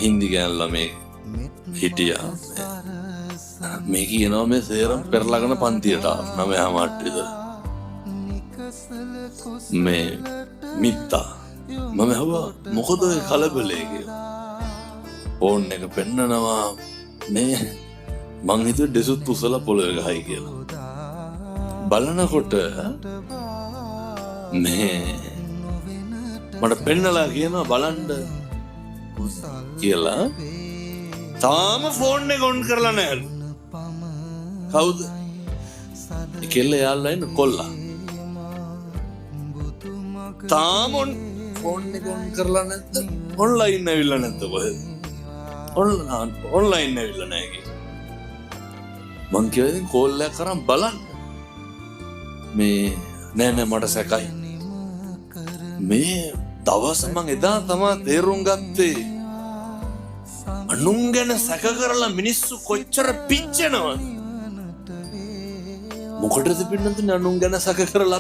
හින්දි ගෑනු ළමයි හිටියා. මේ කියනවා මේ සේරම පෙරලාගෙන පන්තියට ආවා 9:00 විතර. මේ මිත්තා මම හුවා මොකද ඔය කලබලේ කියලා. ෆෝන් එක පෙන්නනවා මේ මං හිතුවේ දෙසුත් උසලා පොළවේ ගහයි කියලා. බලනකොට මේ මට පෙන්නලා කියනවා බලන්න කියලා. තාම ෆෝන් එක ඔන් කරලා නැහැ. කවුද? කෙල්ල යාළුවා ඉන්න කොල්ලා. තාම ෆෝන් එක ඔන් කරලා නැද්ද? ඔන්ලයින් ඇවිල්ලා නැද්ද කොහෙද? ඔන්ලයින් ඇවිල්ලා නැහැ කියලා. මං කිව්වා ඉතින් කෝල් එක කරන් බලන්න. මේ නෑ මට සැකයි. මේ දවස් මං එදා තමයි තේරුම් ගත්තේ අනුන් ගැන සැක කරලා මිනිස්සු කොච්චර පිච්චෙනවද? මොකටද පින්නතුනේ අනුන් ගැන සැක කරලා